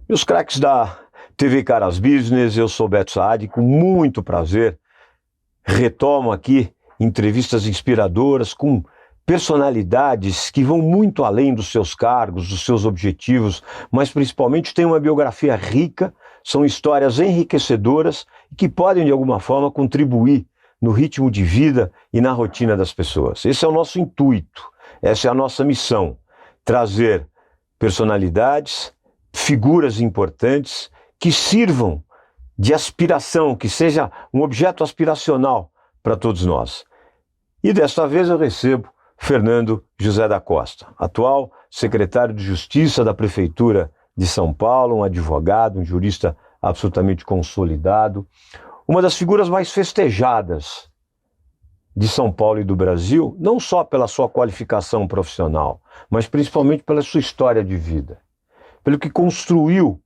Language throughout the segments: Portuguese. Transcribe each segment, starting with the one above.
Meus craques da TV Caras Business, eu sou Beto Saad, com muito prazer retomo aqui entrevistas inspiradoras com personalidades que vão muito além dos seus cargos, dos seus objetivos, mas principalmente têm uma biografia rica, são histórias enriquecedoras e que podem de alguma forma contribuir no ritmo de vida e na rotina das pessoas. Esse é o nosso intuito, essa é a nossa missão, trazer personalidades, figuras importantes que sirvam de aspiração, que seja um objeto aspiracional para todos nós. E desta vez eu recebo Fernando José da Costa, atual secretário de Justiça da Prefeitura de São Paulo, um advogado, um jurista absolutamente consolidado, uma das figuras mais festejadas de São Paulo e do Brasil, não só pela sua qualificação profissional, mas principalmente pela sua história de vida, pelo que construiu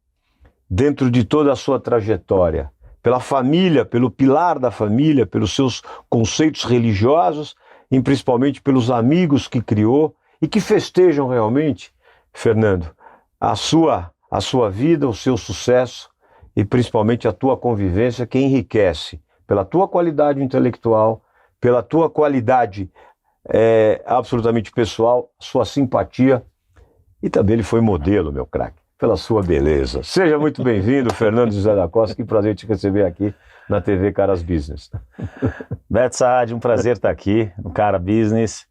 dentro de toda a sua trajetória, pela família, pelo pilar da família, pelos seus conceitos religiosos e principalmente pelos amigos que criou e que festejam realmente, Fernando, a sua vida, o seu sucesso e principalmente a tua convivência, que enriquece pela tua qualidade intelectual, pela tua qualidade absolutamente pessoal, sua simpatia, e também ele foi modelo, meu craque, pela sua beleza. Seja muito bem-vindo, Fernando José da Costa, que prazer te receber aqui na TV Caras Business. Beto Saad, um prazer estar aqui no Cara Business.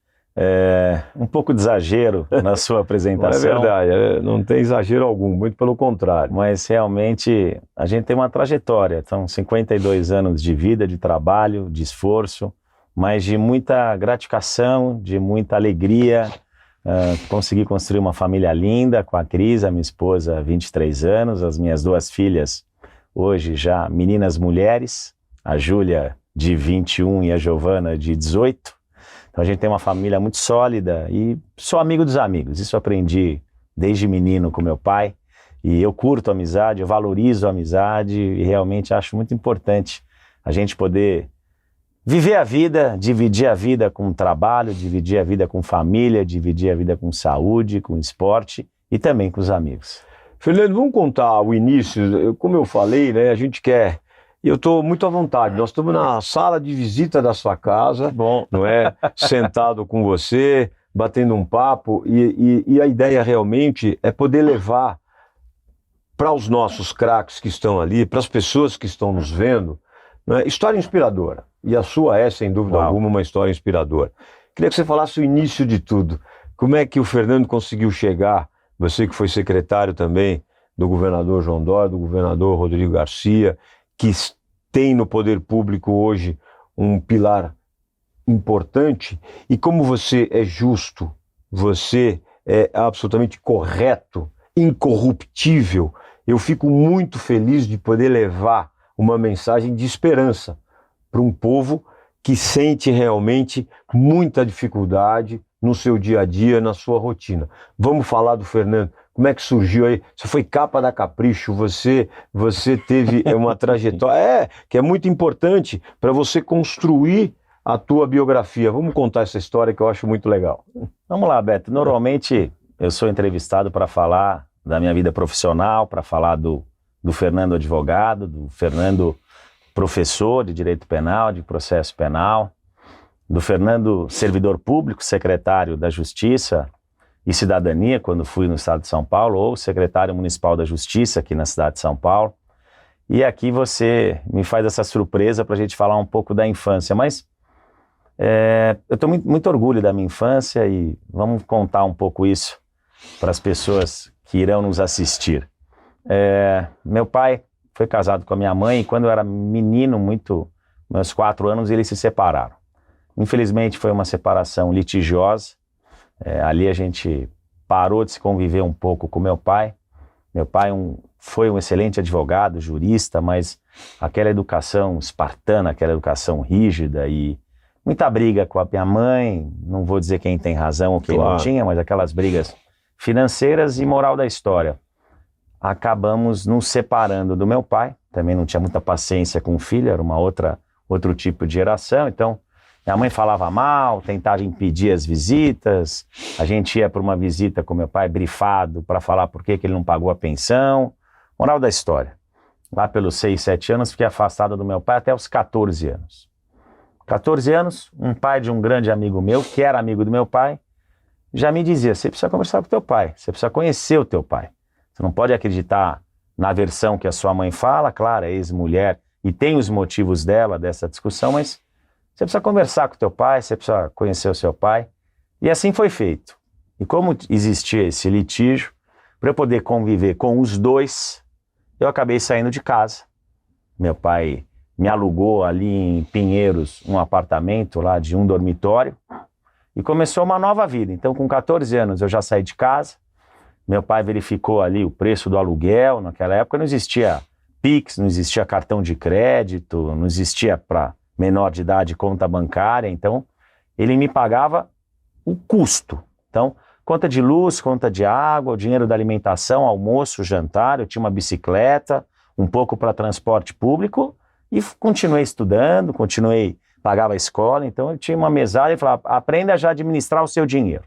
Um pouco de exagero na sua apresentação. Não é verdade, não tem exagero algum, muito pelo contrário. Mas realmente a gente tem uma trajetória, são 52 anos de vida, de trabalho, de esforço, mas de muita gratificação, de muita alegria. Consegui construir uma família linda com a Cris, a minha esposa, há 23 anos, as minhas duas filhas, hoje já meninas mulheres, a Júlia de 21 e a Giovana de 18. Então a gente tem uma família muito sólida e sou amigo dos amigos. Isso eu aprendi desde menino com meu pai. E eu curto a amizade, eu valorizo a amizade e realmente acho muito importante a gente poder viver a vida, dividir a vida com trabalho, dividir a vida com família, dividir a vida com saúde, com esporte e também com os amigos. Fernando, vamos contar o início. Como eu falei, né, a gente quer... E eu estou muito à vontade. Nós estamos na sala de visita da sua casa, Bom, não é? Sentado com você, batendo um papo. E a ideia realmente é poder levar para os nossos craques que estão ali, para as pessoas que estão nos vendo, né, história inspiradora. E a sua é, sem dúvida alguma, uma história inspiradora. Queria que você falasse o início de tudo. Como é que o Fernando conseguiu chegar, você que foi secretário também do governador João Dória, do governador Rodrigo Garcia, que tem no poder público hoje um pilar importante, e como você é justo, você é absolutamente correto, incorruptível, eu fico muito feliz de poder levar uma mensagem de esperança para um povo que sente realmente muita dificuldade no seu dia a dia, na sua rotina. Vamos falar do Fernando. Como é que surgiu aí? Você foi capa da Capricho, você teve uma trajetória, que é muito importante para você construir a tua biografia. Vamos contar essa história que eu acho muito legal. Vamos lá, Beto. Normalmente eu sou entrevistado para falar da minha vida profissional, para falar do Fernando advogado, do Fernando professor de Direito Penal, de Processo Penal, do Fernando servidor público, secretário da Justiça e Cidadania, quando fui no estado de São Paulo, ou secretário municipal da Justiça aqui na cidade de São Paulo. E aqui você me faz essa surpresa para a gente falar um pouco da infância, mas eu tenho muito orgulho da minha infância e vamos contar um pouco isso para as pessoas que irão nos assistir. Meu pai foi casado com a minha mãe e quando eu era menino, meus 4 anos, eles se separaram. Infelizmente foi uma separação litigiosa. Ali a gente parou de se conviver um pouco com meu pai. Meu pai foi um excelente advogado, jurista, mas aquela educação espartana, aquela educação rígida e muita briga com a minha mãe, não vou dizer quem tem razão ou quem não tinha, mas aquelas brigas financeiras e moral da história. Acabamos nos separando do meu pai, também não tinha muita paciência com o filho, era outro tipo de geração, então minha mãe falava mal, tentava impedir as visitas, a gente ia para uma visita com meu pai brifado para falar por que ele não pagou a pensão, Moral da história. Lá pelos 6, 7 anos, fiquei afastado do meu pai até os 14 anos. 14 anos, um pai de um grande amigo meu, que era amigo do meu pai, já me dizia, você precisa conversar com o teu pai, você precisa conhecer o teu pai. Você não pode acreditar na versão que a sua mãe fala, claro, é ex-mulher, e tem os motivos dela, dessa discussão, mas você precisa conversar com o teu pai, você precisa conhecer o seu pai. E assim foi feito. E como existia esse litígio, para eu poder conviver com os dois, eu acabei saindo de casa. Meu pai me alugou ali em Pinheiros um apartamento lá de um dormitório e começou uma nova vida. Então, com 14 anos eu já saí de casa. Meu pai verificou ali o preço do aluguel. Naquela época não existia Pix, não existia cartão de crédito, não existia para menor de idade conta bancária. Então, ele me pagava o custo. Então, conta de luz, conta de água, o dinheiro da alimentação, almoço, jantar. Eu tinha uma bicicleta, um pouco para transporte público e continuei estudando, pagava a escola. Então, eu tinha uma mesada e falava, aprenda já a administrar o seu dinheiro.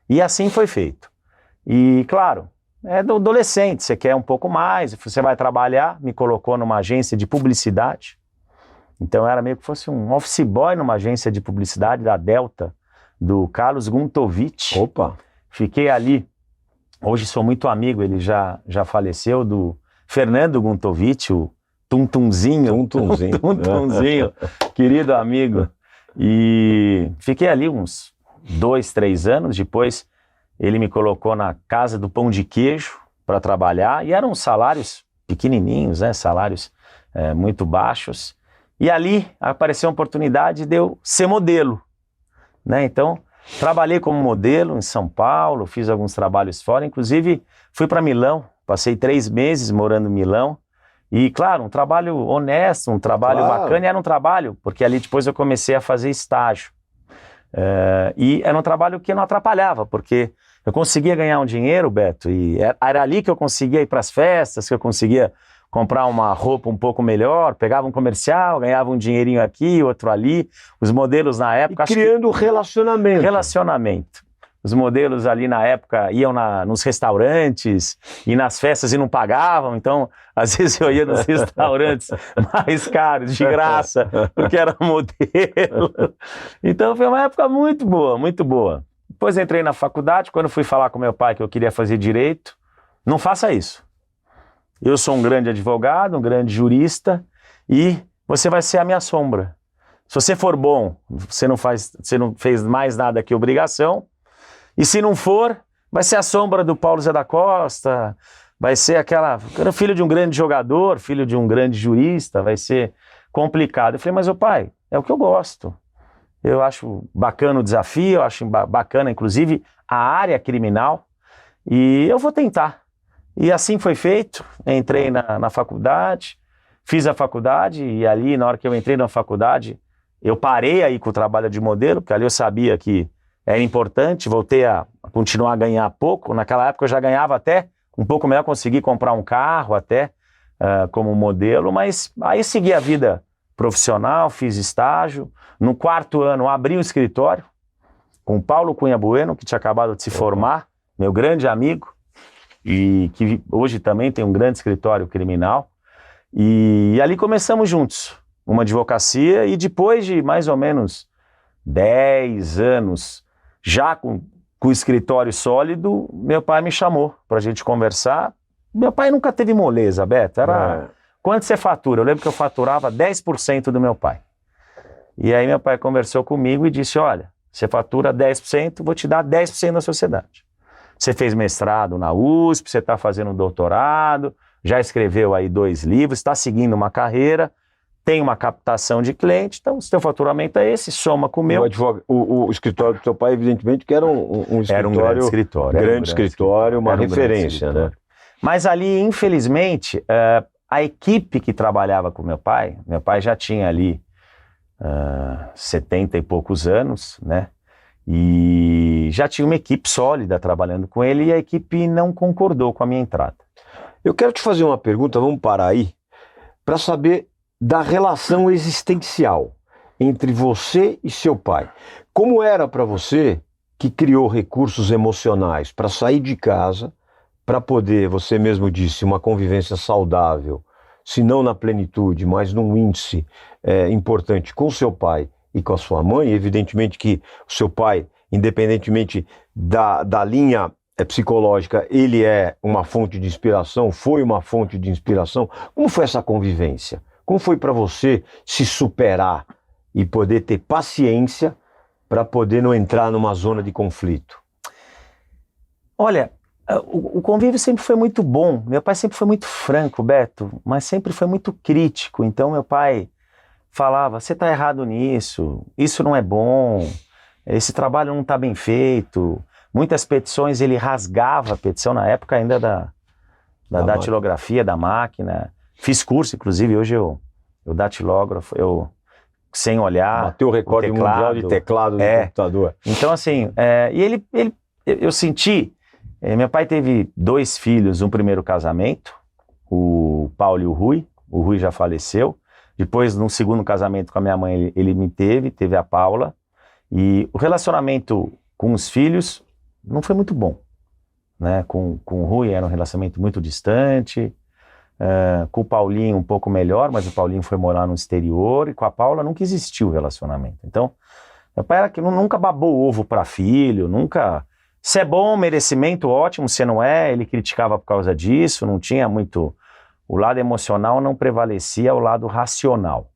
E assim foi feito. E, claro, é do adolescente, você quer um pouco mais, você vai trabalhar, me colocou numa agência de publicidade. Então, era meio que fosse um office boy numa agência de publicidade da Delta, do Carlos Guntovich. Opa! Fiquei ali, hoje sou muito amigo, ele já faleceu, do Fernando Guntovich, o Tuntunzinho, querido amigo. E fiquei ali uns 2, 3 anos, depois ele me colocou na Casa do Pão de Queijo para trabalhar, e eram salários pequenininhos, né? Salários muito baixos. E ali apareceu a oportunidade de eu ser modelo, né? Então, trabalhei como modelo em São Paulo, fiz alguns trabalhos fora, inclusive fui para Milão, passei 3 meses morando em Milão. E, claro, um trabalho honesto, um trabalho bacana, e era um trabalho, porque ali depois eu comecei a fazer estágio. E era um trabalho que não atrapalhava, porque eu conseguia ganhar um dinheiro, Beto, e era ali que eu conseguia ir para as festas, que eu conseguia comprar uma roupa um pouco melhor, pegava um comercial, ganhava um dinheirinho aqui, outro ali. Os modelos na época... E criando relacionamento. Relacionamento. Os modelos ali na época iam nos restaurantes e nas festas e não pagavam, então às vezes eu ia nos restaurantes mais caros, de graça, porque era modelo. Então foi uma época muito boa, muito boa. Depois entrei na faculdade, quando fui falar com meu pai que eu queria fazer direito, não faça isso. Eu sou um grande advogado, um grande jurista e você vai ser a minha sombra. Se você for bom, você não fez mais nada que obrigação. E se não for, vai ser a sombra do Paulo Zé da Costa, vai ser filho de um grande jogador, filho de um grande jurista, vai ser complicado. Eu falei, mas pai, é o que eu gosto. Eu acho bacana o desafio, eu acho bacana, inclusive, a área criminal, e eu vou tentar. E assim foi feito, entrei na faculdade, fiz a faculdade, e ali, na hora que eu entrei na faculdade, eu parei aí com o trabalho de modelo, porque ali eu sabia que era importante, voltei a continuar a ganhar pouco. Naquela época eu já ganhava até um pouco melhor, consegui comprar um carro até como modelo, mas aí segui a vida profissional, fiz estágio. No 4º ano abri um escritório com Paulo Cunha Bueno, que tinha acabado de se formar, meu grande amigo, e que hoje também tem um grande escritório criminal. E ali começamos juntos, uma advocacia, e depois de mais ou menos 10 anos, já com o escritório sólido, meu pai me chamou para a gente conversar. Meu pai nunca teve moleza, Beto. Quanto você fatura? Eu lembro que eu faturava 10% do meu pai. E aí meu pai conversou comigo e disse, olha, você fatura 10%, vou te dar 10% da sociedade. Você fez mestrado na USP, você está fazendo um doutorado, já escreveu aí 2 livros, está seguindo uma carreira, tem uma captação de cliente, então o seu faturamento é esse, soma com o meu. O escritório do seu pai, evidentemente, que era um escritório... Era um grande escritório. Grande escritório, uma referência, né? Mas ali, infelizmente, a equipe que trabalhava com meu pai já tinha ali 70 e poucos anos, né? E já tinha uma equipe sólida trabalhando com ele, e a equipe não concordou com a minha entrada. Eu quero te fazer uma pergunta, vamos parar aí, para saber da relação existencial entre você e seu pai. Como era para você, que criou recursos emocionais para sair de casa, para poder, você mesmo disse, uma convivência saudável, se não na plenitude, mas num índice importante com o seu pai e com a sua mãe, evidentemente que o seu pai, independentemente da linha psicológica, ele é uma fonte de inspiração, foi uma fonte de inspiração. Como foi essa convivência? Como foi para você se superar e poder ter paciência para poder não entrar numa zona de conflito? Olha, o convívio sempre foi muito bom. Meu pai sempre foi muito franco, Beto, mas sempre foi muito crítico. Então meu pai falava, você está errado nisso, isso não é bom, esse trabalho não está bem feito. Muitas petições ele rasgava a petição na época ainda da datilografia, da máquina. Fiz curso, inclusive, hoje eu datilógrafo, sem olhar. Bateu o recorde mundial de teclado do computador. Então, assim, eu senti. Meu pai teve 2 filhos no primeiro casamento, o Paulo e o Rui. O Rui já faleceu. Depois, no segundo casamento com a minha mãe, ele me teve a Paula. E o relacionamento com os filhos não foi muito bom, né? Com o Rui era um relacionamento muito distante. Com o Paulinho um pouco melhor, mas o Paulinho foi morar no exterior, e com a Paula nunca existiu o relacionamento. Então, meu pai era que nunca babou ovo para filho, nunca... Se é bom, merecimento, ótimo, se não é, ele criticava por causa disso, não tinha muito... O lado emocional não prevalecia ao lado racional.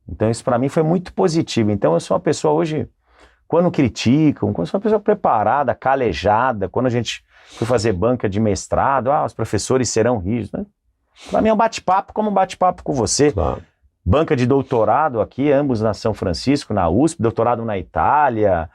Então isso para mim foi muito positivo. Então eu sou uma pessoa hoje, quando criticam, quando sou uma pessoa preparada, calejada, quando a gente foi fazer banca de mestrado, os professores serão rígidos, né? Para mim é um bate-papo como um bate-papo com você. Claro. Banca de doutorado aqui, ambos na São Francisco, na USP, doutorado na Itália,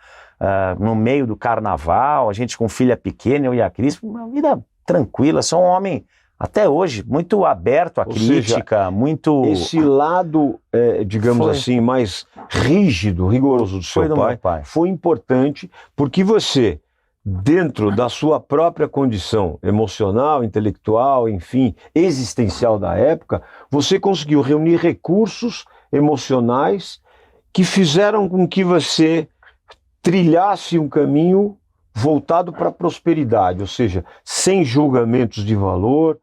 no meio do carnaval, a gente com filha pequena, eu e a Cris, uma vida tranquila, sou um homem, até hoje, muito aberto à crítica, muito... Esse lado, digamos assim, mais rígido, rigoroso do seu pai, foi importante, porque você... dentro da sua própria condição emocional, intelectual, enfim, existencial da época, você conseguiu reunir recursos emocionais que fizeram com que você trilhasse um caminho voltado para a prosperidade, ou seja, sem julgamentos de valor,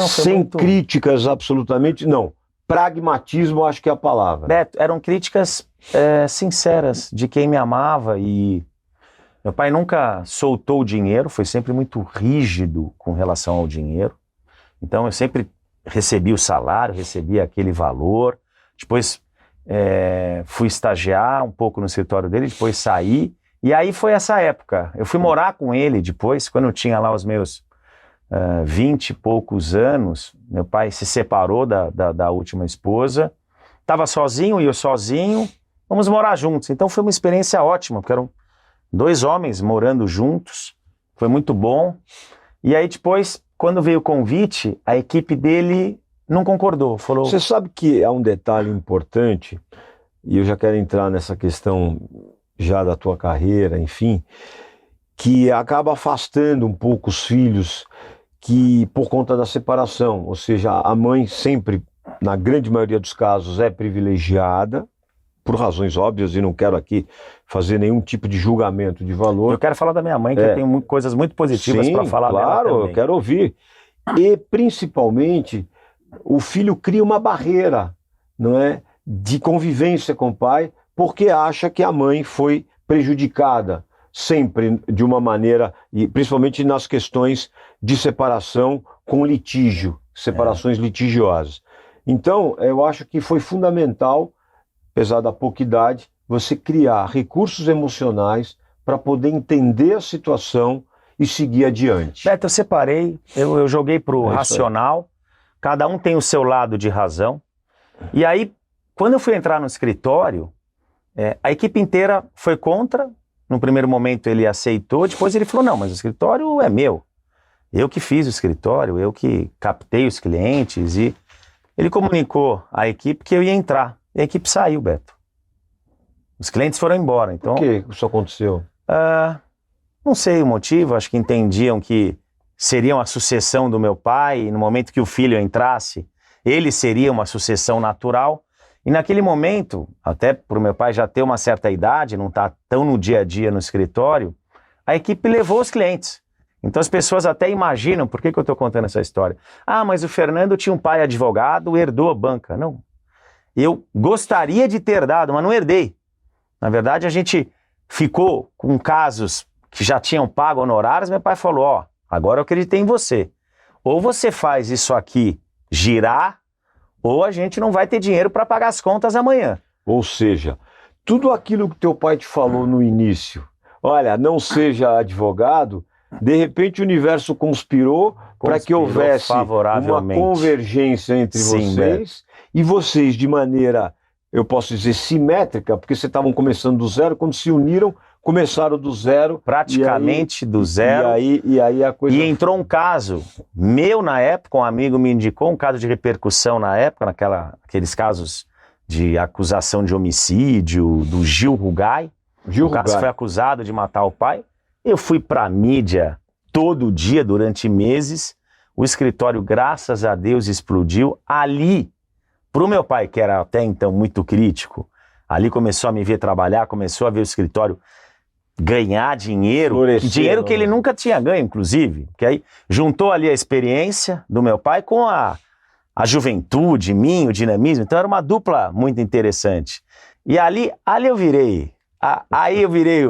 sem críticas absolutamente, não. Pragmatismo, acho que é a palavra. Beto, eram críticas sinceras de quem me amava e... Meu pai nunca soltou o dinheiro, foi sempre muito rígido com relação ao dinheiro. Então eu sempre recebi o salário, recebia aquele valor. Depois fui estagiar um pouco no escritório dele, depois saí. E aí foi essa época. Eu fui morar com ele depois, quando eu tinha lá os meus 20 e poucos anos. Meu pai se separou da última esposa. Estava sozinho e eu sozinho. Vamos morar juntos. Então foi uma experiência ótima, porque eram 2 homens morando juntos, foi muito bom. E aí depois, quando veio o convite, a equipe dele não concordou, falou... Você sabe que há um detalhe importante, e eu já quero entrar nessa questão já da tua carreira, enfim, que acaba afastando um pouco os filhos que por conta da separação, ou seja, a mãe sempre, na grande maioria dos casos, é privilegiada, por razões óbvias, e não quero aqui fazer nenhum tipo de julgamento de valor. Eu quero falar da minha mãe, que eu tenho coisas muito positivas para falar dela também. Claro, eu quero ouvir. E, principalmente, o filho cria uma barreira, não é, de convivência com o pai, porque acha que a mãe foi prejudicada, sempre de uma maneira, e principalmente nas questões de separação com litígio, separações litigiosas. Então, eu acho que foi fundamental, apesar da pouca idade, você criar recursos emocionais para poder entender a situação e seguir adiante. Beto, eu separei, eu joguei pro racional, cada um tem o seu lado de razão, e aí, quando eu fui entrar no escritório, a equipe inteira foi contra, no primeiro momento ele aceitou, depois ele falou, não, mas o escritório é meu, eu que fiz o escritório, eu que captei os clientes, e ele comunicou à equipe que eu ia entrar, e a equipe saiu, Beto. Os clientes foram embora, então... Por que isso aconteceu? Não sei o motivo, acho que entendiam que seriam a sucessão do meu pai, e no momento que o filho entrasse, ele seria uma sucessão natural, e naquele momento, até para o meu pai já ter uma certa idade, não estar tão no dia a dia no escritório, a equipe levou os clientes. Então as pessoas até imaginam, por que eu estou contando essa história? Ah, mas o Fernando tinha um pai advogado, herdou a banca. Não. Eu gostaria de ter dado, mas não herdei. Na verdade, a gente ficou com casos que já tinham pago honorários, meu pai falou, ó, agora eu acreditei em você. Ou você faz isso aqui girar, ou a gente não vai ter dinheiro para pagar as contas amanhã. Ou seja, tudo aquilo que teu pai te falou no início, olha, não seja advogado, de repente o universo conspirou para que houvesse uma convergência entre vocês, e vocês de maneira, eu posso dizer, simétrica, porque vocês estavam começando do zero, quando se uniram, começaram do zero. Praticamente do zero. E aí a coisa... E entrou um caso meu na época, um amigo me indicou, um caso de repercussão na época, aqueles casos de acusação de homicídio do Gil Rugai. O caso foi acusado de matar o pai. Eu fui para a mídia todo dia durante meses. O escritório, graças a Deus, explodiu. Ali, para o meu pai, que era até então muito crítico, ali começou a me ver trabalhar, começou a ver o escritório ganhar dinheiro, dinheiro que ele nunca tinha ganho, inclusive. Que aí juntou ali a experiência do meu pai com a juventude, o dinamismo. Então era uma dupla muito interessante. E ali eu virei... Aí eu virei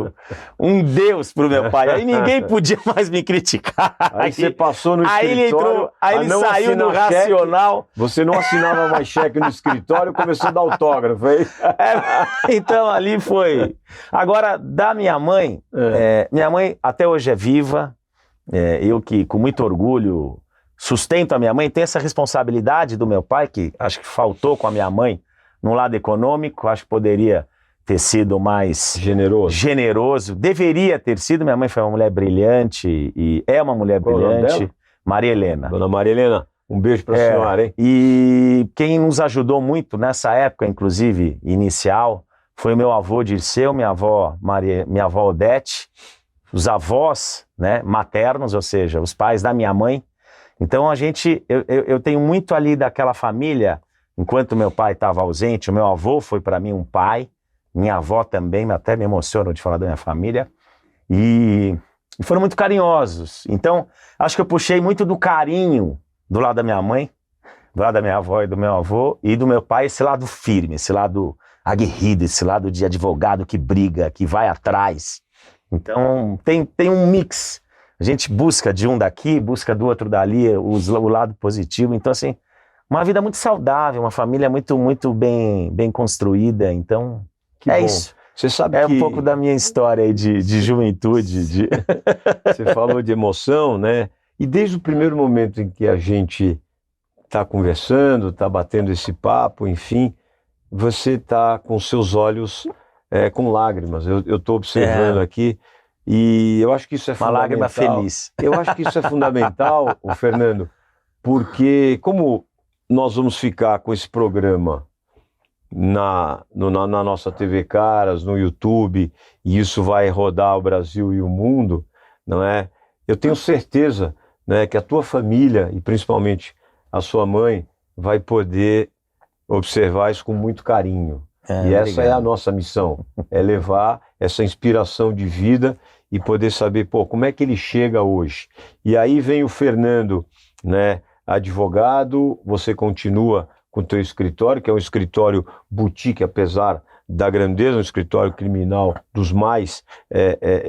um deus pro meu pai. Aí ninguém podia mais me criticar. Aí você passou no escritório. Aí ele saiu do racional. Você não assinava mais cheque no escritório, começou a dar autógrafo, hein? Então ali foi. Agora, da minha mãe, minha mãe até hoje é viva. Eu que com muito orgulho sustento a minha mãe, tenho essa responsabilidade do meu pai, que acho que faltou com a minha mãe no lado econômico, acho que poderia ter sido mais generoso. Deveria ter sido. Minha mãe foi uma mulher brilhante e é uma mulher brilhante. Maria Helena. Dona Maria Helena, um beijo para a senhora, hein? E quem nos ajudou muito nessa época, inclusive, inicial, foi o meu avô Dirceu, minha avó Odete, os avós, né, maternos, ou seja, os pais da minha mãe. Então eu tenho muito ali daquela família, enquanto meu pai estava ausente, o meu avô foi para mim um pai. Minha avó também, até me emociono de falar da minha família, e foram muito carinhosos. Então, acho que eu puxei muito do carinho do lado da minha mãe, do lado da minha avó e do meu avô, e do meu pai, esse lado firme, esse lado aguerrido, esse lado de advogado que briga, que vai atrás. Então, tem um mix. A gente busca de um daqui, busca do outro dali, o lado positivo. Então, assim, uma vida muito saudável, uma família muito, muito bem construída. Então... Que bom. Isso. Você sabe que... um pouco da minha história aí de juventude. Você falou de emoção, né? E desde o primeiro momento em que a gente está conversando, está batendo esse papo, enfim, você está com seus olhos com lágrimas. Eu estou observando aqui e eu acho que isso é fundamental. Uma lágrima feliz. Eu acho que isso é fundamental, Fernando, porque como nós vamos ficar com esse programa na nossa TV Caras, no YouTube, e isso vai rodar o Brasil e o mundo, não é? Eu tenho certeza, né, que a tua família, e principalmente a sua mãe, vai poder observar isso com muito carinho. E essa é a nossa missão, é levar essa inspiração de vida e poder saber, pô, como é que ele chega hoje. E aí vem o Fernando, né, advogado, você continua com o teu escritório, que é um escritório boutique, apesar da grandeza, um escritório criminal dos mais,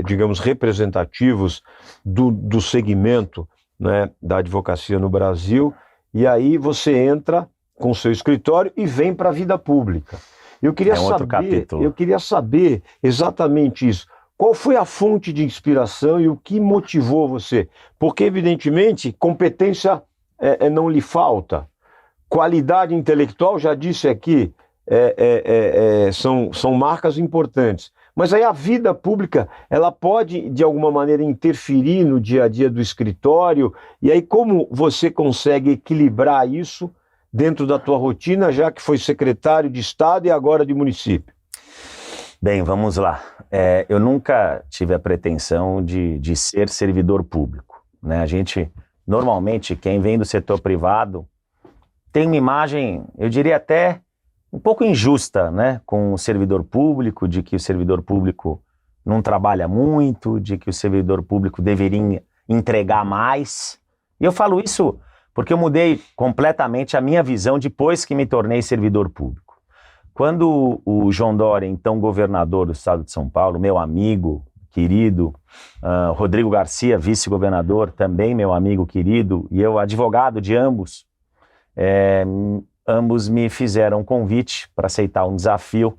digamos, representativos do segmento, né, da advocacia no Brasil, e aí você entra com o seu escritório e vem para a vida pública. Eu queria saber exatamente isso. Qual foi a fonte de inspiração e o que motivou você? Porque, evidentemente, competência não lhe falta. Qualidade intelectual, já disse aqui, são marcas importantes. Mas aí a vida pública, ela pode, de alguma maneira, interferir no dia a dia do escritório. E aí como você consegue equilibrar isso dentro da tua rotina, já que foi secretário de Estado e agora de município? Bem, vamos lá. Eu nunca tive a pretensão de ser servidor público, né? A gente, normalmente, quem vem do setor privado, tem uma imagem, eu diria até um pouco injusta, né, com o servidor público, de que o servidor público não trabalha muito, de que o servidor público deveria entregar mais. E eu falo isso porque eu mudei completamente a minha visão depois que me tornei servidor público. Quando o João Dória, então governador do estado de São Paulo, meu amigo querido, Rodrigo Garcia, vice-governador, também meu amigo querido, e eu advogado de ambos, ambos me fizeram um convite para aceitar um desafio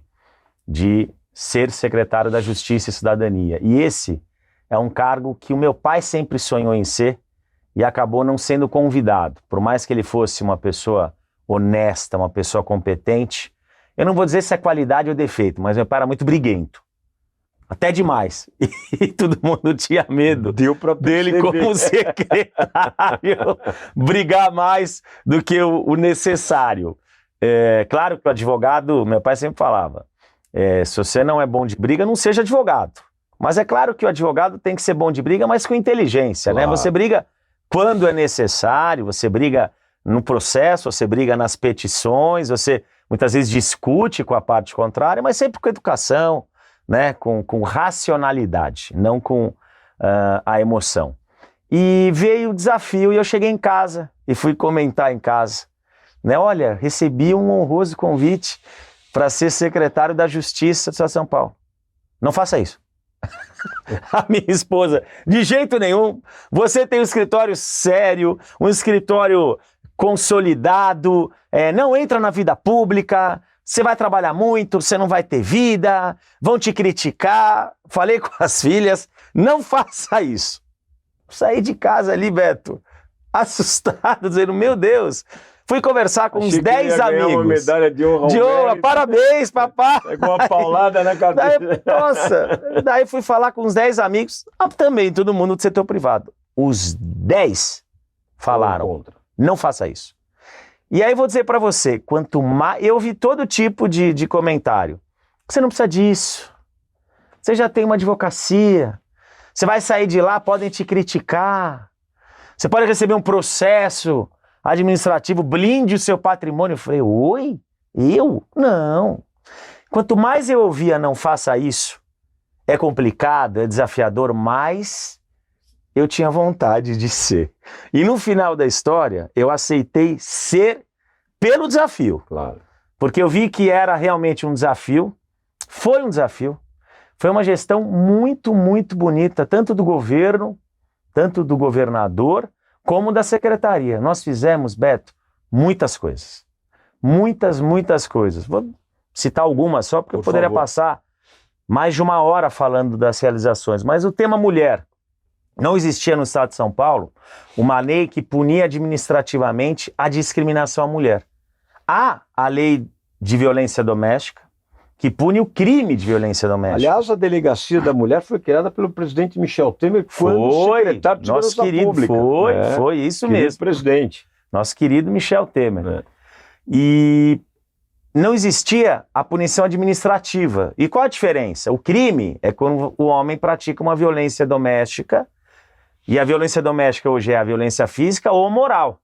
de ser secretário da Justiça e Cidadania. E esse é um cargo que o meu pai sempre sonhou em ser e acabou não sendo convidado. Por mais que ele fosse uma pessoa honesta, uma pessoa competente, eu não vou dizer se é qualidade ou defeito, mas meu pai era muito briguento. Até demais. E todo mundo tinha medo dele como secretário brigar mais do que o necessário. Claro que o advogado, meu pai sempre falava, se você não é bom de briga, não seja advogado. Mas é claro que o advogado tem que ser bom de briga, mas com inteligência, claro, né? Você briga quando é necessário, você briga no processo, você briga nas petições, você muitas vezes discute com a parte contrária, mas sempre com educação, né? Com racionalidade, não com a emoção. E veio o desafio e eu cheguei em casa e fui comentar em casa, né? Olha, recebi um honroso convite para ser secretário da Justiça de São Paulo. Não faça isso. A minha esposa, de jeito nenhum, você tem um escritório sério, um escritório consolidado, não entra na vida pública, você vai trabalhar muito, você não vai ter vida, vão te criticar. Falei com as filhas, não faça isso. Saí de casa ali, Beto, assustado, dizendo, meu Deus. Fui conversar com uns 10 amigos. Uma medalha de honra. De honra, parabéns, papai. Pegou uma paulada na cabeça. Daí fui falar com uns 10 amigos, também todo mundo do setor privado. Os 10 falaram, não faça isso. E aí vou dizer para você, quanto mais... Eu ouvi todo tipo de comentário. Você não precisa disso. Você já tem uma advocacia. Você vai sair de lá, podem te criticar. Você pode receber um processo administrativo, blinde o seu patrimônio. Eu falei, oi? Eu? Não. Quanto mais eu ouvia não faça isso, é complicado, é desafiador, mais eu tinha vontade de ser. E no final da história, eu aceitei ser pelo desafio. Claro. Porque eu vi que era realmente um desafio, foi um desafio, foi uma gestão muito, muito bonita, tanto do governo, tanto do governador, como da secretaria. Nós fizemos, Beto, muitas coisas. Muitas coisas. Vou citar algumas só, porque eu poderia passar mais de 1 hora falando das realizações. Mas o tema mulher. Não existia no estado de São Paulo uma lei que punia administrativamente a discriminação à mulher. Há a lei de violência doméstica, que pune o crime de violência doméstica. Aliás, a Delegacia da Mulher foi criada pelo presidente Michel Temer, quando secretário de Segurança Pública. Foi isso mesmo. Presidente. Nosso querido Michel Temer. E não existia a punição administrativa. E qual a diferença? O crime é quando o homem pratica uma violência doméstica, e a violência doméstica hoje é a violência física ou moral.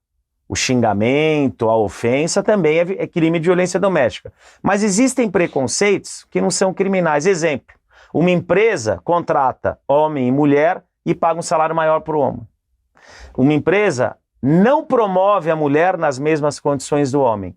O xingamento, a ofensa também é crime de violência doméstica. Mas existem preconceitos que não são criminais. Exemplo, uma empresa contrata homem e mulher e paga um salário maior para o homem. Uma empresa não promove a mulher nas mesmas condições do homem.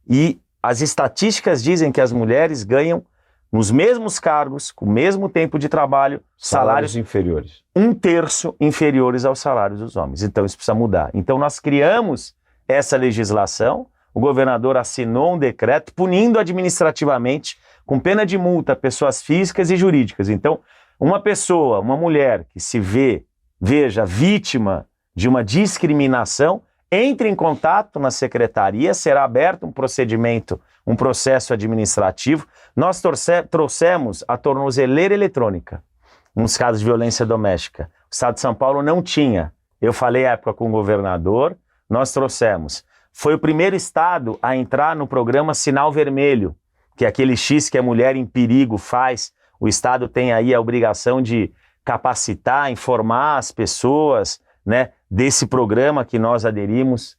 E as estatísticas dizem que as mulheres ganham, nos mesmos cargos, com o mesmo tempo de trabalho, salários inferiores. 1/3 inferiores aos salários dos homens. Então isso precisa mudar. Então nós criamos essa legislação, o governador assinou um decreto punindo administrativamente, com pena de multa, pessoas físicas e jurídicas. Então, uma pessoa, uma mulher que se veja vítima de uma discriminação, entre em contato na secretaria, será aberto um procedimento, um processo administrativo. Nós trouxemos a tornozeleira eletrônica, nos casos de violência doméstica. O estado de São Paulo não tinha. Eu falei à época com o governador, nós trouxemos. Foi o primeiro estado a entrar no programa Sinal Vermelho, que é aquele X que a mulher em perigo faz. O estado tem aí a obrigação de capacitar, informar as pessoas, né, desse programa que nós aderimos.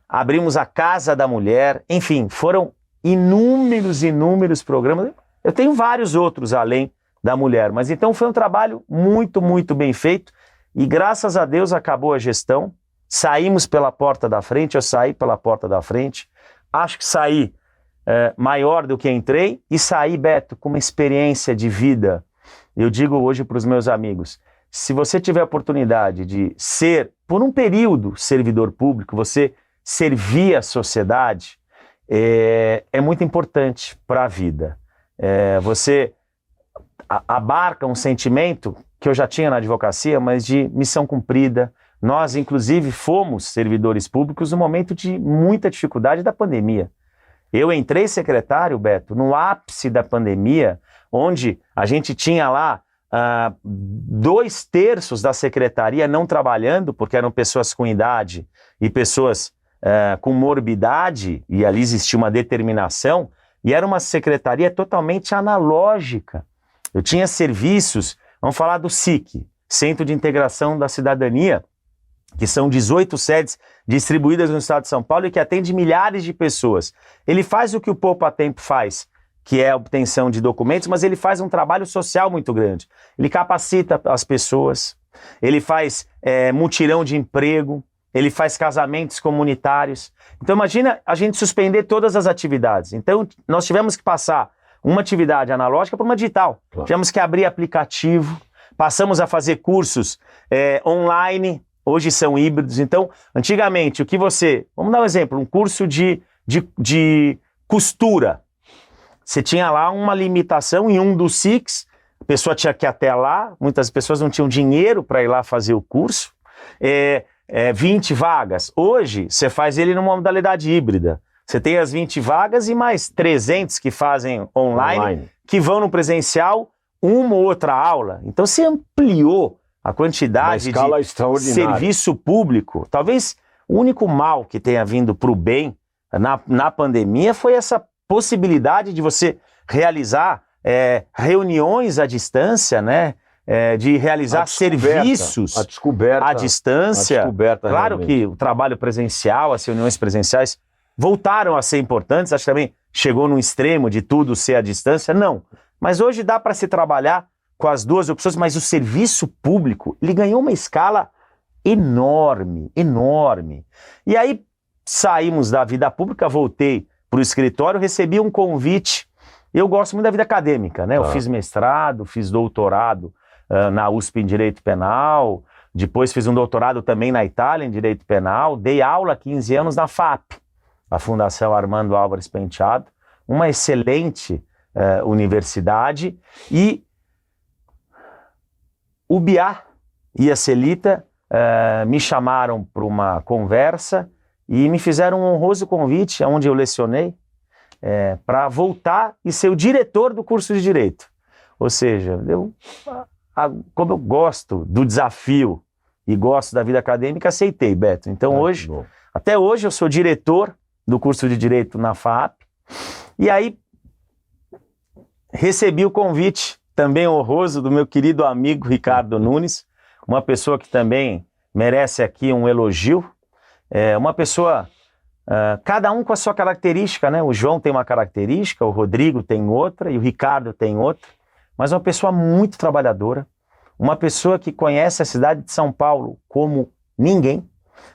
Abrimos a Casa da Mulher, enfim, foram inúmeros programas. Eu tenho vários outros além da mulher, mas então foi um trabalho muito, muito bem feito E graças a Deus acabou a gestão, saímos pela porta da frente, eu saí pela porta da frente, acho que saí maior do que entrei e saí, Beto, com uma experiência de vida. Eu digo hoje para os meus amigos, se você tiver a oportunidade de ser, por um período, servidor público, você servir a sociedade, é muito importante para a vida. Você abarca um sentimento que eu já tinha na advocacia, mas de missão cumprida. Nós, inclusive, fomos servidores públicos no momento de muita dificuldade da pandemia. Eu entrei secretário, Beto, no ápice da pandemia, onde a gente tinha lá 2/3 da secretaria não trabalhando, porque eram pessoas com idade e pessoas com morbidade, e ali existia uma determinação, e era uma secretaria totalmente analógica. Eu tinha serviços, vamos falar do SIC, Centro de Integração da Cidadania, que são 18 sedes distribuídas no estado de São Paulo e que atende milhares de pessoas. Ele faz o que o Poupa Tempo faz, que é a obtenção de documentos, mas ele faz um trabalho social muito grande. Ele capacita as pessoas, ele faz mutirão de emprego, ele faz casamentos comunitários. Então imagina a gente suspender todas as atividades. Então nós tivemos que passar uma atividade analógica para uma digital. Claro. Tivemos que abrir aplicativo, passamos a fazer cursos online, hoje são híbridos. Então, antigamente, vamos dar um exemplo, um curso de costura. Você tinha lá uma limitação em um dos SICs, a pessoa tinha que ir até lá, muitas pessoas não tinham dinheiro para ir lá fazer o curso, 20 vagas. Hoje, você faz ele numa modalidade híbrida. Você tem as 20 vagas e mais 300 que fazem online, que vão no presencial, uma ou outra aula. Então, você ampliou a quantidade de serviço público. Talvez o único mal que tenha vindo para o bem na pandemia foi essa possibilidade de você realizar reuniões à distância, né? De realizar serviços à distância. Claro realmente. Que o trabalho presencial, as reuniões presenciais voltaram a ser importantes. Acho que também chegou no extremo de tudo ser à distância. Não. Mas hoje dá para se trabalhar com as duas opções, mas o serviço público, ele ganhou uma escala enorme, enorme. E aí saímos da vida pública, voltei para o escritório, recebi um convite. Eu gosto muito da vida acadêmica, né? Eu fiz mestrado, fiz doutorado na USP em Direito Penal, depois fiz um doutorado também na Itália em Direito Penal, dei aula há 15 anos na FAP, a Fundação Armando Álvares Penteado, uma excelente universidade, e o BIA e a Celita me chamaram para uma conversa e me fizeram um honroso convite, onde eu lecionei, para voltar e ser o diretor do curso de Direito. Ou seja, como eu gosto do desafio e gosto da vida acadêmica, aceitei, Beto. Então até hoje eu sou diretor do curso de Direito na FAP, e aí recebi o convite também honroso do meu querido amigo Ricardo Nunes, uma pessoa que também merece aqui um elogio, uma pessoa, cada um com a sua característica, né? O João tem uma característica, o Rodrigo tem outra e o Ricardo tem outra, mas uma pessoa muito trabalhadora, uma pessoa que conhece a cidade de São Paulo como ninguém,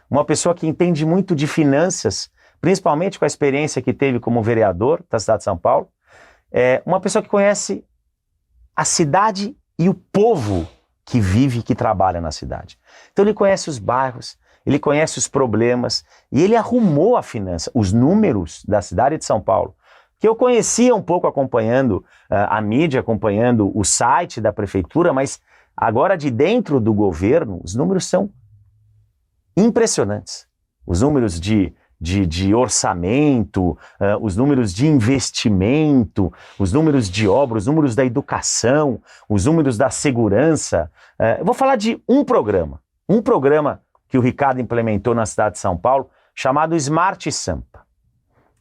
uma pessoa que entende muito de finanças, principalmente com a experiência que teve como vereador da cidade de São Paulo, uma pessoa que conhece a cidade e o povo que vive e que trabalha na cidade. Então ele conhece os bairros, ele conhece os problemas e ele arrumou a finança, os números da cidade de São Paulo, que eu conhecia um pouco acompanhando a mídia, acompanhando o site da prefeitura, mas agora de dentro do governo, os números são impressionantes. Os números de orçamento, os números de investimento, os números de obra, os números da educação, os números da segurança. Eu vou falar de um programa que o Ricardo implementou na cidade de São Paulo, chamado Smart Sampa.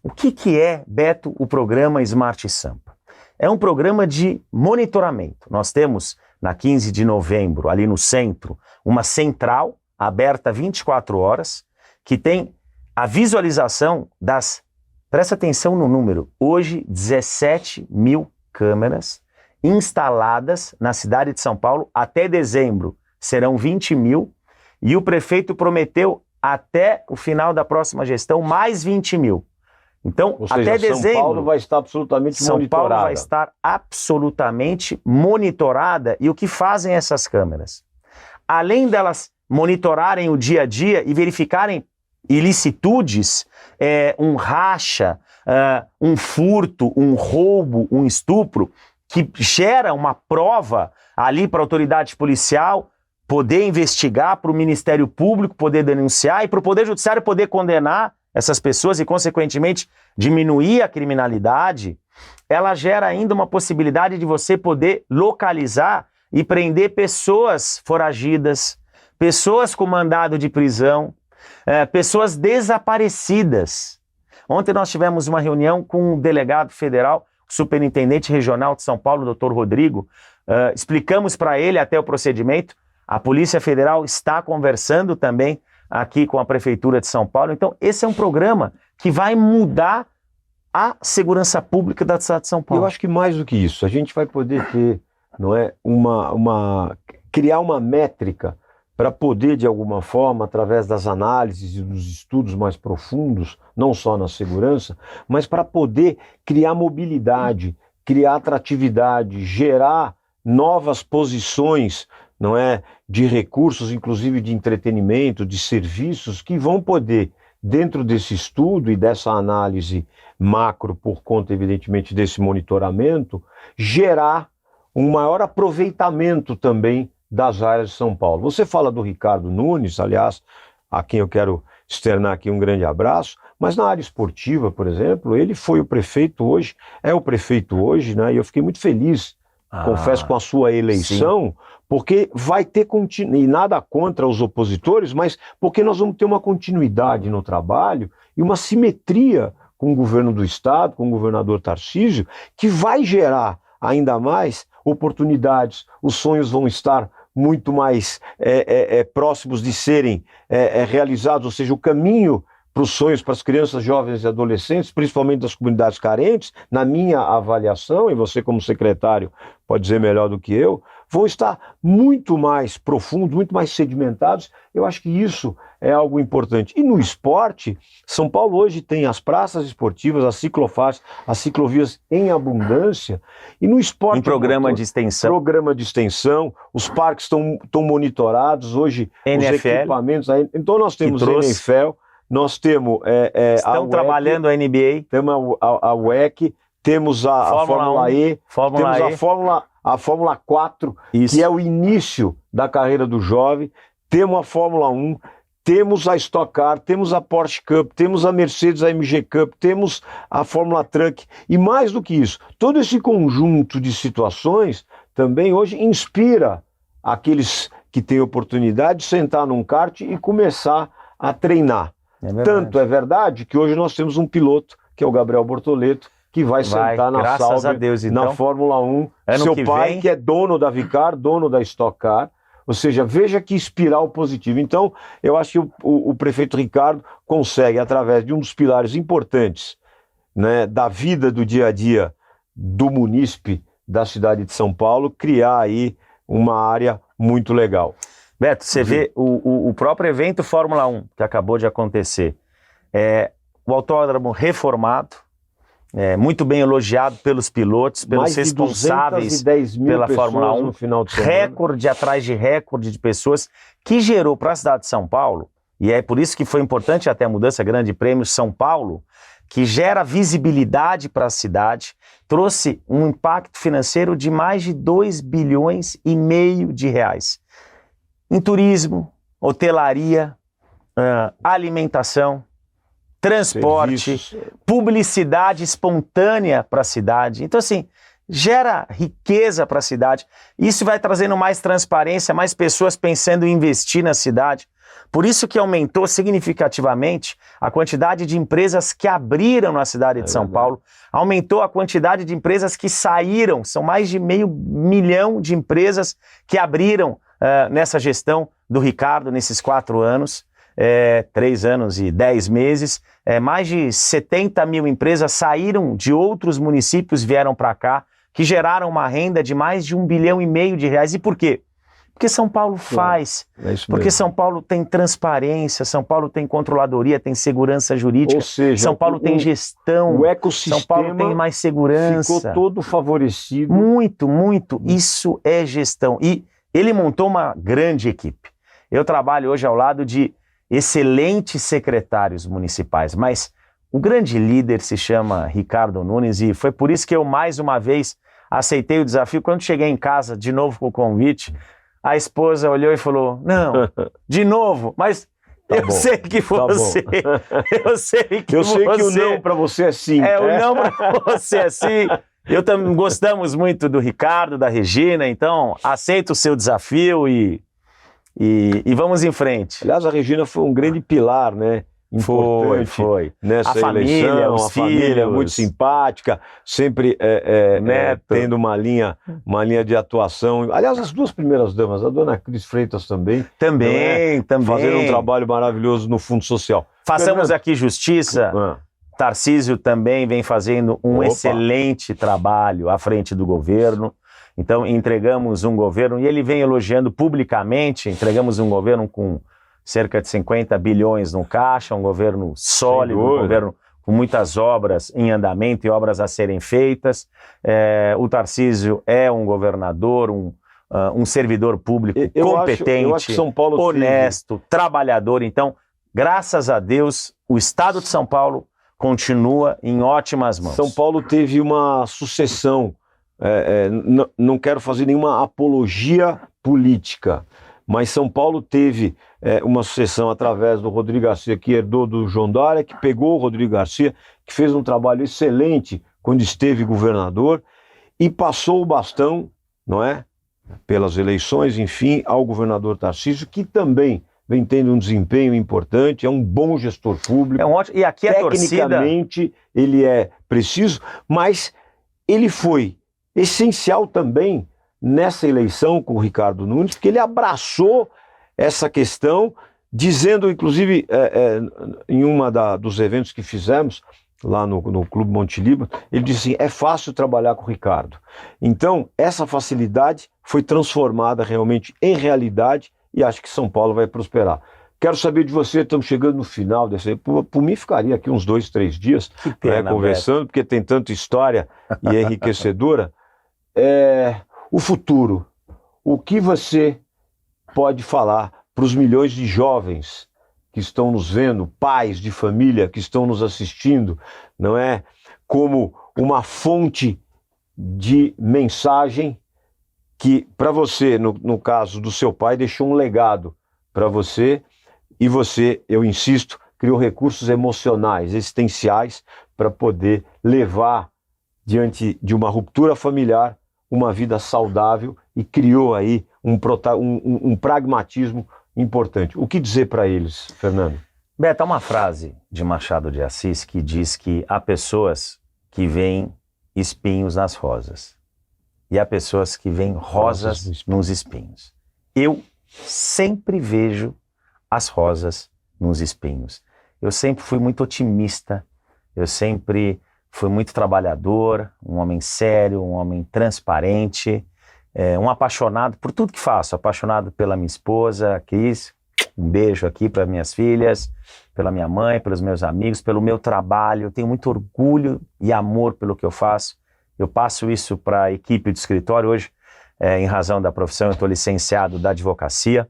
O que é, Beto, o programa Smart Sampa? É um programa de monitoramento. Nós temos, na 15 de novembro, ali no centro, uma central aberta 24 horas, que tem a visualização presta atenção no número, hoje 17 mil câmeras instaladas na cidade de São Paulo até dezembro serão 20 mil, e o prefeito prometeu até o final da próxima gestão mais 20 mil. Então, Ou seja, até dezembro, São Paulo vai estar absolutamente São monitorada. Paulo vai estar absolutamente monitorada. E o que fazem essas câmeras? Além delas monitorarem o dia a dia e verificarem ilicitudes, um racha, um furto, um roubo, um estupro, que gera uma prova ali para a autoridade policial poder investigar, para o Ministério Público poder denunciar e para o Poder Judiciário poder condenar essas pessoas e, consequentemente, diminuir a criminalidade, ela gera ainda uma possibilidade de você poder localizar e prender pessoas foragidas, pessoas com mandado de prisão, pessoas desaparecidas. Ontem nós tivemos uma reunião com o delegado federal, o superintendente regional de São Paulo, doutor Rodrigo, explicamos para ele até o procedimento. A Polícia Federal está conversando também aqui com a Prefeitura de São Paulo. Então, esse é um programa que vai mudar a segurança pública da cidade de São Paulo. Eu acho que mais do que isso, a gente vai poder ter, não é, criar uma métrica para poder, de alguma forma, através das análises e dos estudos mais profundos, não só na segurança, mas para poder criar mobilidade, criar atratividade, gerar novas posições, não é, de recursos, inclusive de entretenimento, de serviços, que vão poder, dentro desse estudo e dessa análise macro, por conta, evidentemente, desse monitoramento, gerar um maior aproveitamento também das áreas de São Paulo. Você fala do Ricardo Nunes, aliás, a quem eu quero externar aqui um grande abraço, mas na área esportiva, por exemplo, ele foi o prefeito hoje, é o prefeito hoje, né? E eu fiquei muito feliz, confesso, com a sua eleição, sim, porque vai ter continuidade, e nada contra os opositores, mas porque nós vamos ter uma continuidade no trabalho e uma simetria com o governo do Estado, com o governador Tarcísio, que vai gerar ainda mais oportunidades, os sonhos vão estar muito mais próximos de serem realizados, ou seja, o caminho para os sonhos para as crianças, jovens e adolescentes, principalmente das comunidades carentes, na minha avaliação, e você como secretário pode dizer melhor do que eu, vão estar muito mais profundos, muito mais sedimentados. Eu acho que isso é algo importante. E no esporte, São Paulo hoje tem as praças esportivas, as ciclofaixas, as ciclovias em abundância, e no esporte... Em programa de extensão. Programa de extensão, os parques estão monitorados, hoje NFL, os equipamentos... Então nós temos NFL, nós temos estão trabalhando a NBA, temos a WEC, temos a Fórmula E, temos a Fórmula 4, isso, que é o início da carreira do jovem, temos a Fórmula 1, temos a Stock Car, temos a Porsche Cup, temos a Mercedes AMG Cup, temos a Fórmula Truck, e mais do que isso, todo esse conjunto de situações também hoje inspira aqueles que têm oportunidade de sentar num kart e começar a treinar. Tanto é verdade que hoje nós temos um piloto, que é o Gabriel Bortoleto, que vai sentar na Sauber, então, na Fórmula 1. Seu pai, que é dono da Vicar, dono da Stock Car. Ou seja, veja que espiral positivo. Então, eu acho que o prefeito Ricardo consegue, através de um dos pilares importantes, né, da vida do dia a dia do munícipe da cidade de São Paulo, criar aí uma área muito legal. Beto, você vê o próprio evento Fórmula 1, que acabou de acontecer, o autódromo reformado, muito bem elogiado pelos pilotos, pelos responsáveis pela Fórmula 1, no final de semana. Recorde atrás de recorde de pessoas, que gerou para a cidade de São Paulo, e é por isso que foi importante até a mudança, Grande Prêmio São Paulo, que gera visibilidade para a cidade, trouxe um impacto financeiro de mais de 2,5 bilhões de reais. Em turismo, hotelaria, alimentação, transporte, serviços, publicidade espontânea para a cidade. Então, assim, gera riqueza para a cidade. Isso vai trazendo mais transparência, mais pessoas pensando em investir na cidade. Por isso que aumentou significativamente a quantidade de empresas que abriram na cidade de São Paulo, aumentou a quantidade de empresas que saíram, são mais de 500 mil de empresas que abriram nessa gestão do Ricardo, nesses 4 anos, 3 anos e 10 meses, mais de 70 mil empresas saíram de outros municípios, vieram para cá, que geraram uma renda de mais de 1,5 bilhão de reais. E por quê? Porque São Paulo faz, É isso porque mesmo. São Paulo tem transparência, São Paulo tem controladoria, tem segurança jurídica, Ou seja, São Paulo tem gestão, o ecossistema São Paulo tem mais segurança. ficou todo favorecido. Muito, muito. Isso é gestão. E ele montou uma grande equipe. Eu trabalho hoje ao lado de excelentes secretários municipais, mas o grande líder se chama Ricardo Nunes e foi por isso que eu mais uma vez aceitei o desafio. Quando cheguei em casa de novo com o convite, a esposa olhou e falou, não, de novo, mas Tá eu bom, sei que você, eu sei que Eu sei que o você- não para você é sim. o não pra você assim. Eu também gostamos muito do Ricardo, da Regina, então aceito o seu desafio e vamos em frente. Aliás, a Regina foi um grande pilar, né? Importante Foi. nessa A família, eleição, os a família filhos. muito simpática, sempre Neto. tendo uma linha de atuação. Aliás, as duas primeiras damas, a dona Cris Freitas também, Também. fazendo um trabalho maravilhoso no Fundo Social. Façamos Fernando. aqui justiça. Ah, Tarcísio também vem fazendo um Opa. excelente trabalho à frente do governo. Então, entregamos um governo, e ele vem elogiando publicamente, entregamos um governo com cerca de 50 bilhões no caixa, um governo sólido, um dúvida. governo com muitas obras em andamento e obras a serem feitas. O Tarcísio é um governador, um servidor público competente, eu acho que São Paulo honesto, trabalhador. Então, graças a Deus, o Estado de São Paulo continua em ótimas mãos. São Paulo teve uma sucessão. Não quero fazer nenhuma apologia política, mas São Paulo teve uma sucessão através do Rodrigo Garcia, que herdou do João Dória, que pegou o Rodrigo Garcia, que fez um trabalho excelente quando esteve governador e passou o bastão, não é? Pelas eleições, enfim, ao governador Tarcísio, que também vem tendo um desempenho importante, é um bom gestor público. É um ótimo. E aqui a torcida. Tecnicamente, ele é preciso, mas ele foi essencial também nessa eleição com o Ricardo Nunes, porque ele abraçou essa questão, dizendo, inclusive, em uma dos eventos que fizemos lá no Clube Monte Líbano, ele disse assim, é fácil trabalhar com o Ricardo. Então, essa facilidade foi transformada realmente em realidade e acho que São Paulo vai prosperar. Quero saber de você, estamos chegando no final desse aí. Por mim, ficaria aqui uns 2, 3 dias conversando, porque tem tanta história e é enriquecedora. O futuro, o que você pode falar para os milhões de jovens que estão nos vendo, pais de família que estão nos assistindo, não é? Como uma fonte de mensagem que, para você, no caso do seu pai, deixou um legado para você e você, eu insisto, criou recursos emocionais, existenciais para poder levar diante de uma ruptura familiar uma vida saudável e criou aí um pragmatismo importante. O que dizer para eles, Fernando? Beto, há uma frase de Machado de Assis que diz que há pessoas que veem espinhos nas rosas e há pessoas que veem rosas nos espinhos. Eu sempre vejo as rosas nos espinhos. Eu sempre fui muito otimista, eu sempre fui muito trabalhador, um homem sério, um homem transparente, um apaixonado por tudo que faço, apaixonado pela minha esposa, Cris, um beijo aqui para minhas filhas, pela minha mãe, pelos meus amigos, pelo meu trabalho. Eu tenho muito orgulho e amor pelo que eu faço. Eu passo isso para a equipe do escritório. Hoje, em razão da profissão, eu estou licenciado da advocacia,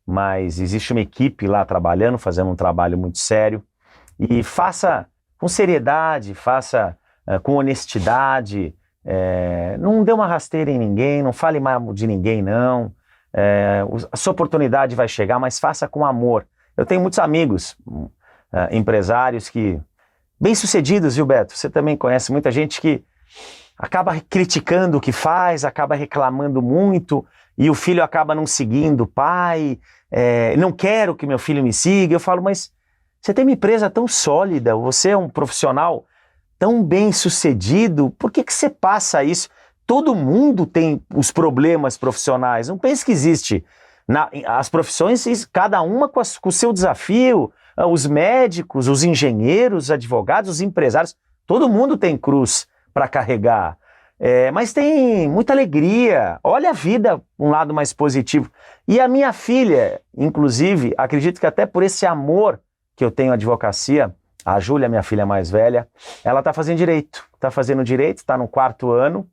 mas existe uma equipe lá trabalhando, fazendo um trabalho muito sério. E faça com seriedade, faça com honestidade, não dê uma rasteira em ninguém, não fale mal de ninguém, não. A sua oportunidade vai chegar, mas faça com amor. Eu tenho muitos amigos, empresários que, bem-sucedidos, viu, Beto? Você também conhece muita gente que acaba criticando o que faz, acaba reclamando muito, e o filho acaba não seguindo o pai, não quero que meu filho me siga. Eu falo, mas você tem uma empresa tão sólida, você é um profissional tão bem-sucedido, por que você passa isso? Todo mundo tem os problemas profissionais, não pense que existe. As profissões, cada uma com o seu desafio, os médicos, os engenheiros, os advogados, os empresários, todo mundo tem cruz para carregar. Mas tem muita alegria. Olha a vida, um lado mais positivo. E a minha filha, inclusive, acredito que até por esse amor que eu tenho à advocacia, a Júlia, minha filha mais velha, ela está fazendo direito. Está fazendo direito, está no 4º ano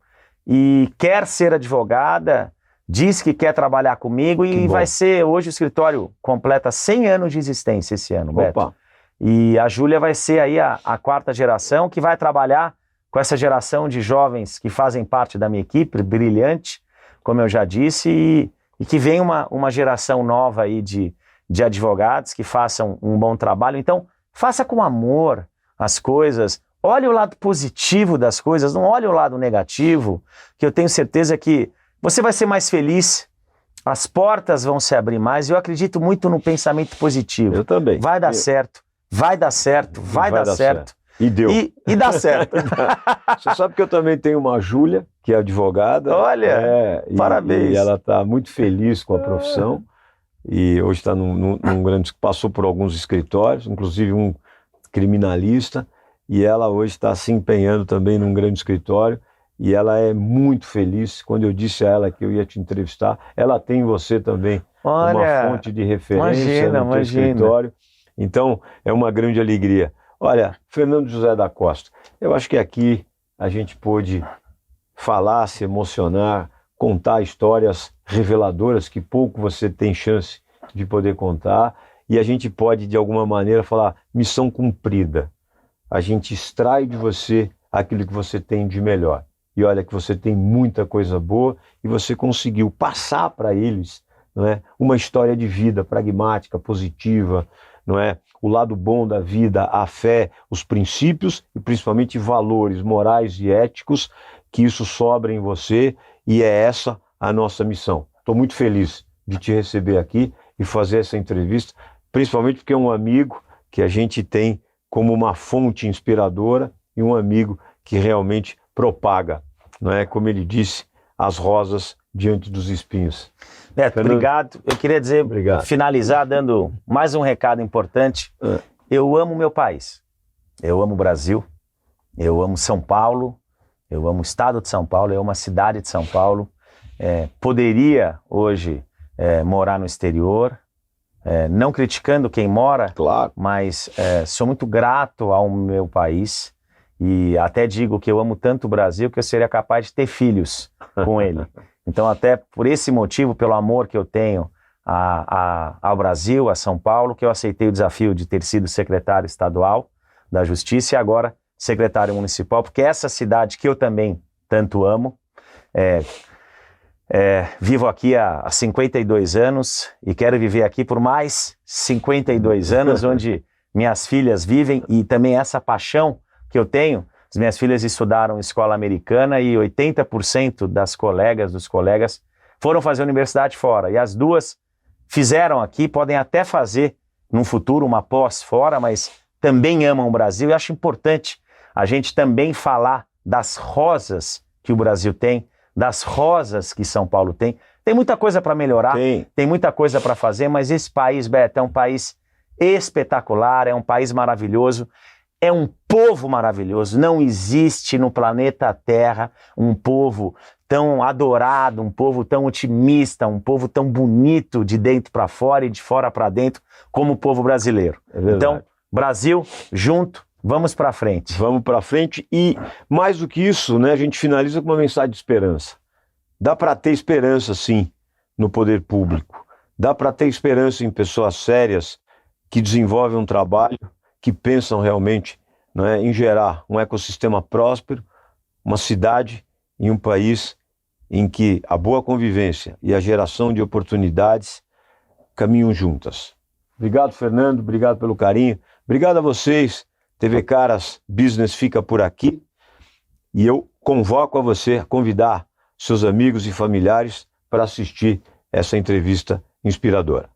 e quer ser advogada, diz que quer trabalhar comigo e vai ser, hoje o escritório completa 100 anos de existência esse ano, Beto. E a Júlia vai ser aí a 4ª geração que vai trabalhar com essa geração de jovens que fazem parte da minha equipe, brilhante, como eu já disse, e que vem uma geração nova aí de advogados que façam um bom trabalho. Então, faça com amor as coisas, olhe o lado positivo das coisas, não olhe o lado negativo, que eu tenho certeza que você vai ser mais feliz, as portas vão se abrir mais, e eu acredito muito no pensamento positivo. Eu também. Vai dar certo, vai dar certo, vai dar certo. E deu. E dá certo. Você sabe que eu também tenho uma Júlia, que é advogada. Olha, parabéns. E ela está muito feliz com a profissão. E hoje está num grande... Passou por alguns escritórios, inclusive um criminalista. E ela hoje está se empenhando também num grande escritório. E ela é muito feliz. Quando eu disse a ela que eu ia te entrevistar, ela tem em você também uma fonte de referência no teu escritório. Então, é uma grande alegria. Olha, Fernando José da Costa, eu acho que aqui a gente pôde falar, se emocionar, contar histórias reveladoras que pouco você tem chance de poder contar, e a gente pode, de alguma maneira, falar missão cumprida. A gente extrai de você aquilo que você tem de melhor. E olha que você tem muita coisa boa e você conseguiu passar para eles, não é, uma história de vida pragmática, positiva, não é? O lado bom da vida, a fé, os princípios e principalmente valores morais e éticos, que isso sobra em você, e é essa a nossa missão. Estou muito feliz de te receber aqui e fazer essa entrevista, principalmente porque é um amigo que a gente tem como uma fonte inspiradora e um amigo que realmente propaga, não é? Como ele disse, as rosas diante dos espinhos. Beto, obrigado. Eu queria dizer, finalizar dando mais um recado importante. Eu amo meu país. Eu amo o Brasil. Eu amo São Paulo. Eu amo o estado de São Paulo. Eu amo a cidade de São Paulo. Poderia hoje morar no exterior. Não criticando quem mora, claro, mas sou muito grato ao meu país. E até digo que eu amo tanto o Brasil que eu seria capaz de ter filhos com ele. Então, até por esse motivo, pelo amor que eu tenho ao Brasil, a São Paulo, que eu aceitei o desafio de ter sido secretário estadual da Justiça e agora secretário municipal, porque essa cidade que eu também tanto amo, vivo aqui há 52 anos e quero viver aqui por mais 52 anos, onde minhas filhas vivem, e também essa paixão que eu tenho. As minhas filhas estudaram escola americana e 80% dos colegas foram fazer universidade fora. E as duas fizeram aqui, podem até fazer num futuro uma pós fora, mas também amam o Brasil. E acho importante a gente também falar das rosas que o Brasil tem, das rosas que São Paulo tem. Tem muita coisa para melhorar, tem muita coisa para fazer, mas esse país, Beto, é um país espetacular, é um país maravilhoso. É um povo maravilhoso. Não existe no planeta Terra um povo tão adorado, um povo tão otimista, um povo tão bonito de dentro para fora e de fora para dentro como o povo brasileiro. Então, Brasil, junto, vamos para frente. Vamos para frente e, mais do que isso, né, a gente finaliza com uma mensagem de esperança. Dá para ter esperança, sim, no poder público. Dá para ter esperança em pessoas sérias que desenvolvem um trabalho, que pensam realmente, não é, em gerar um ecossistema próspero, uma cidade e um país em que a boa convivência e a geração de oportunidades caminham juntas. Obrigado, Fernando, obrigado pelo carinho, obrigado a vocês. TV Caras Business fica por aqui e eu convoco a você a convidar seus amigos e familiares para assistir essa entrevista inspiradora.